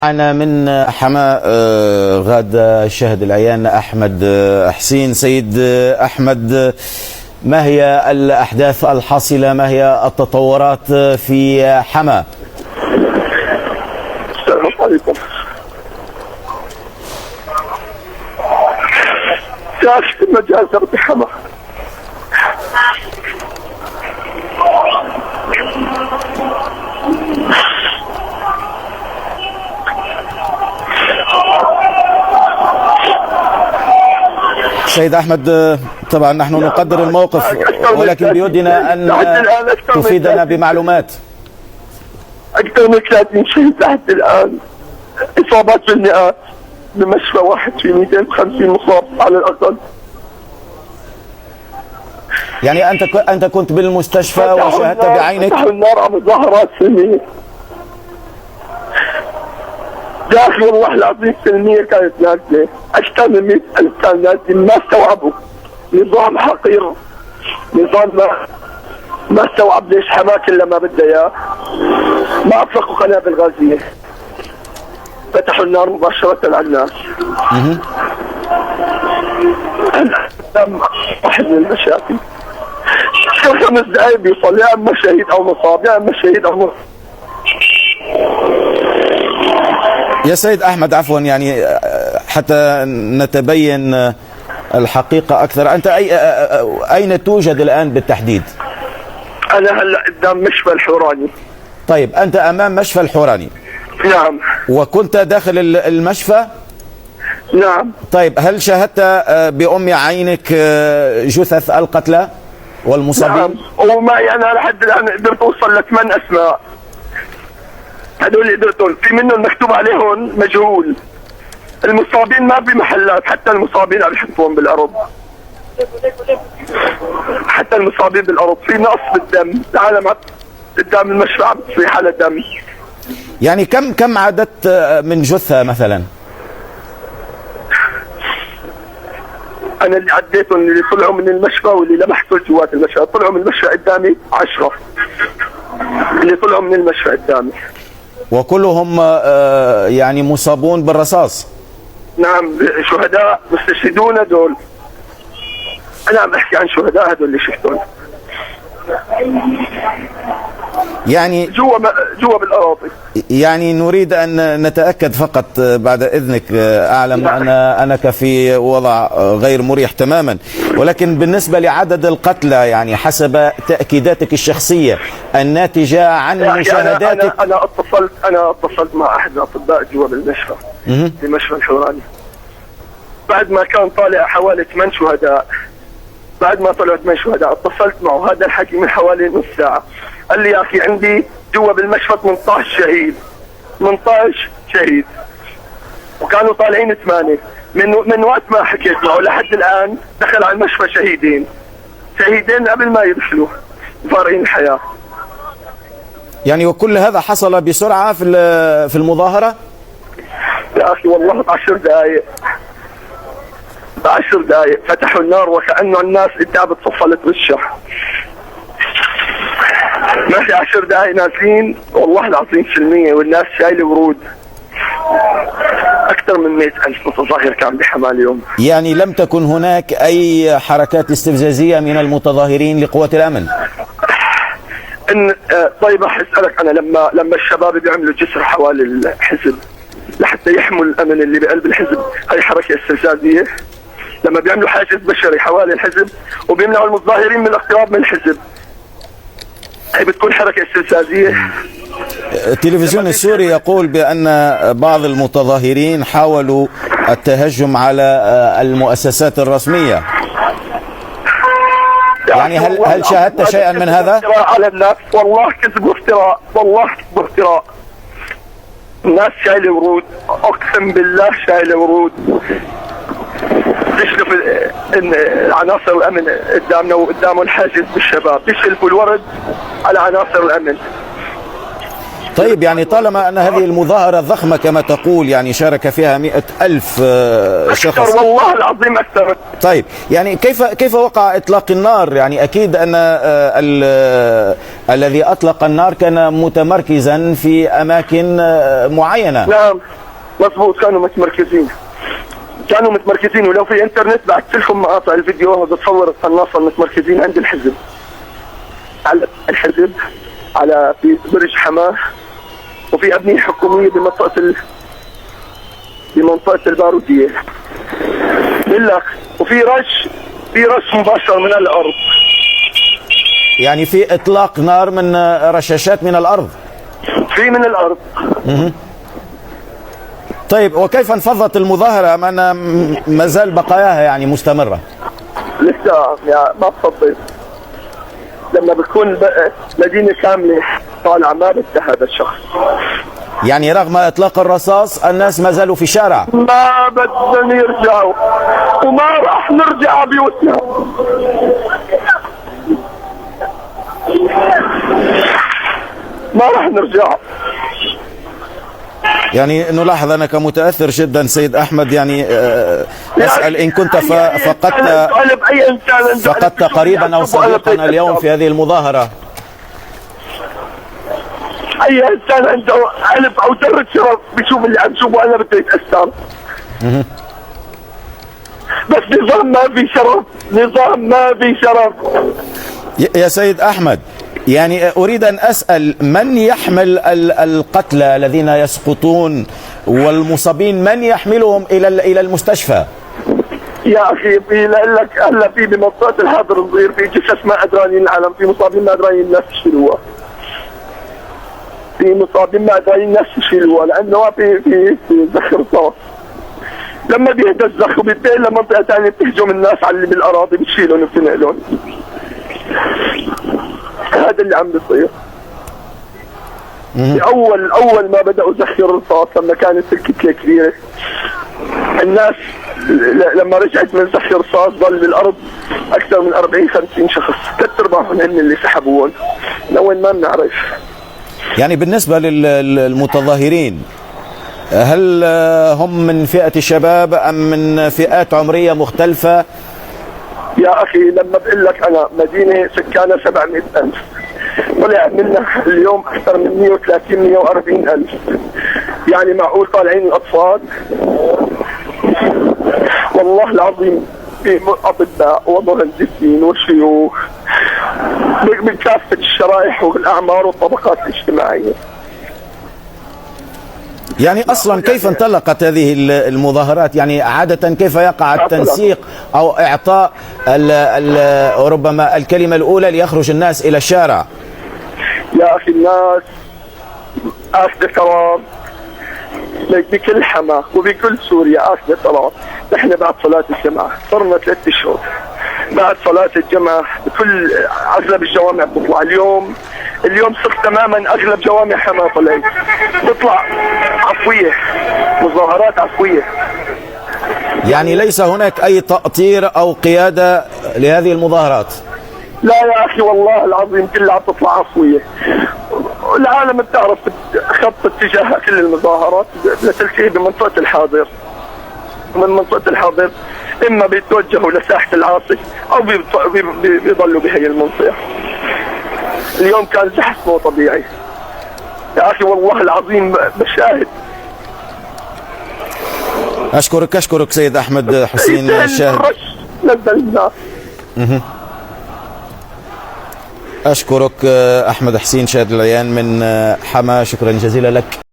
معنا من حماة غادة شهد العيان أحمد حسين. سيد أحمد، ما هي الأحداث الحاصلة؟ ما هي التطورات في حماة؟ السلام عليكم. كاشف المجازر بحماة. سيد أحمد، طبعا نحن نقدر الموقف، ولكن بودنا أن تفيدنا بمعلومات. أكثر من 30 شهيد لحد الآن، إصابات بالمئات، بمشفى واحد في 250 مصاب على الأقل. يعني أنت كنت بالمستشفى وشاهدت بعينك؟ فتحوا النار على مظاهرات سلمية داخل، والله العظيم سلمية كانت نازلة، أكثر من 100,000 كان نازل. ما استوعبوا نظام حقير، نظام ما استوعب ليش حماة إلا ما بدها إياه. ما أطلقوا قنابل غازية، فتحوا النار مباشرة على الناس. واحد من المشاكل كل 5 دقايق بيوصل يا اما شهيد او مصاب، يا اما شهيد او مصاب. يا سيد أحمد، عفوا، يعني حتى نتبين الحقيقة أكثر، أنت أين توجد الآن بالتحديد؟ أنا هلا قدام مشفى الحوراني. طيب، أنت أمام مشفى الحوراني؟ نعم. وكنت داخل المشفى؟ نعم. طيب، هل شاهدت بأم عينك جثث القتلى والمصابين؟ نعم، ومعي أنا لحد الآن قدرت أوصل ل8 أسماء. هدول اللي قدرتهم، في منهم مكتوب عليهم مجهول. المصابين ما بمحلات، حتى المصابين عم يحطوهم بالأرض. حتى المصابين بالأرض، في نقص بالدم، العالم قدام المشفى عم تصيح على دم. يعني كم عددت من جثة مثلا؟ أنا اللي عديتهم، اللي طلعوا من المشفى واللي لمحته جوات المشفى، طلعوا من المشفى قدامي 10 اللي طلعوا من المشفى قدامي. وكلهم يعني مصابون بالرصاص؟ نعم، شهداء مستشهدون هدول. أنا عم أحكي عن شهداء هدول اللي شفتهم. يعني جوا بالأراضي. يعني نريد أن نتأكد فقط بعد إذنك، أعلم أنك في وضع غير مريح تماما، ولكن بالنسبة لعدد القتلى، يعني حسب تأكيداتك الشخصية الناتجة عن مشاهداتك. أنا اتصلت مع أحد الأطباء جوا بالمشفى، في مشفى الحوراني، بعد ما كان طالع حوالي 8 شهداء. بعد ما طلعوا 8 شهداء اتصلت معه، هذا الحكي من حوالي نص ساعة. قال لي يا أخي عندي جوا بالمشفى 18 شهيد. 18 شهيد، وكانوا طالعين 8. من وقت ما حكيت معه لحد الآن دخل على المشفى شهيدين قبل ما يدخلوا فارقين الحياة. يعني وكل هذا حصل بسرعة في المظاهرة؟ يا أخي والله ب10 دقائق، ب10 دقائق فتحوا النار وكأنه الناس قدام بتصفى ترشح. ما في 10 دقائق نازلين والله العظيم سلمية، والناس شايلة ورود. أكثر من 100,000 متظاهر كان بحماة اليوم. يعني لم تكن هناك أي حركات استفزازية من المتظاهرين لقوات الأمن؟ طيب راح أسألك أنا، لما الشباب بيعملوا جسر حوالي الحزب لحتى يحموا الأمن اللي بقلب الحزب، هاي حركة استفزازية. لما بيعملوا حاجز بشري حوالي الحزب وبيمنعوا المتظاهرين من الاقتراب من الحزب، هي بتكون حركة استفزازية. التلفزيون السوري يقول بأن بعض المتظاهرين حاولوا التهجم على المؤسسات الرسمية. يعني هل شاهدت شيئا من هذا؟ افتراء على الناس، والله كذب وافتراء، والله كذب وافتراء. الناس شايلة ورود، أقسم بالله شايلة ورود. تشلف عناصر الأمن قدامنا وقدامه الحاجز بالشباب، تشلفوا الورد على عناصر الأمن. طيب يعني طالما أن هذه المظاهرة ضخمة كما تقول، يعني شارك فيها 100,000 شخص. أكثر والله العظيم أكثر. طيب يعني كيف وقع إطلاق النار؟ يعني أكيد أن الذي أطلق النار كان متمركزا في أماكن معينة. نعم مضبوط، كانوا متمركزين، ولو في انترنت بعثت لكم مقاطع الفيديو بتصور القناصة متمركزين عند الحزب، على الحزب، على في برج حماه، وفي أبنية حكومية بمنطقة البارودية بالله، وفي رش مباشر من الأرض. يعني في إطلاق نار من رشاشات من الأرض؟ من الأرض. طيب وكيف انفضت المظاهرة أم أن ما زال بقاياها يعني مستمرة؟ لسه ما تصدق، لما بتكون مدينة كاملة طالعة ما بدها هذا الشخص. يعني رغم إطلاق الرصاص الناس ما زالوا في الشارع؟ ما بدهم يرجعوا، وما راح نرجع بيوتنا. ما راح نرجع. يعني نلاحظ أنك متأثر جدا سيد أحمد، يعني أسأل إن كنت فقدت قريبا أو صديقا اليوم في هذه المظاهرة؟ أي إنسان عنده علب أو درة شرف بيشوف اللي عم شوفه أنا بدي أتأثر. بس نظام ما في شرف. يا سيد أحمد، يعني أريد أن أسأل من يحمل القتلى الذين يسقطون والمصابين، من يحملهم إلى المستشفى؟ يا أخي لك هلا في بمنطقة الحاضر الصغير في جثث ما قدرانين العالم، في مصابين ما قدرانين الناس يشيلوها، لأنه ما في زخر صوت. لما بيهدى الزخ وبينتقل لمنطقة ثانية بتهجم الناس على اللي بالأراضي بتشيلهم وبتنقلهم. هذا اللي عم بيصير. اول ما بداوا يزخروا الرصاص، لما كانت الكتله كبيره، الناس لما رجعت من زخر الرصاص ظل بالارض اكثر من 40-50 شخص، 3/4 هن اللي سحبوهم من وين ما بنعرف. يعني بالنسبه للمتظاهرين، هل هم من فئه الشباب ام من فئات عمريه مختلفه؟ يا أخي لما بقول لك أنا مدينة سكانها 700,000، طلع منا اليوم أكثر من 130-140,000. يعني معقول طالعين الأطفال؟ والله العظيم في أطباء ومهندسين وشيوخ من كافة الشرائح والأعمار والطبقات الاجتماعية. يعني أصلا كيف انطلقت هذه المظاهرات؟ يعني عادة كيف يقع التنسيق أو إعطاء ربما الكلمة الأولى ليخرج الناس إلى الشارع؟ يا أخي الناس أخذ قرار بكل حما وبكل سوريا، أخذ قرار. نحن بعد صلاة الجمعة صرنا 3 أشهر بعد صلاة الجمعة بكل أغلب الجوامع بتطلع. اليوم صرت تماما أغلب جوامع حما طلعت تطلع عفوية، مظاهرات عفوية. يعني ليس هناك أي تأطير أو قيادة لهذه المظاهرات؟ لا يا أخي والله العظيم كلها عم تطلع عفوية. العالم بتعرف خط اتجاه كل المظاهرات لتلتهي بمنطقة الحاضر. من منطقة الحاضر إما بيتوجهوا لساحة العاصي أو بيضلوا بهي المنطقة. اليوم كان زحف مو طبيعي يا أخي والله العظيم بشاهد. أشكرك سيد أحمد حسين الشاهد. أشكرك أحمد حسين شاهد العيان من حما، شكرا جزيلا لك.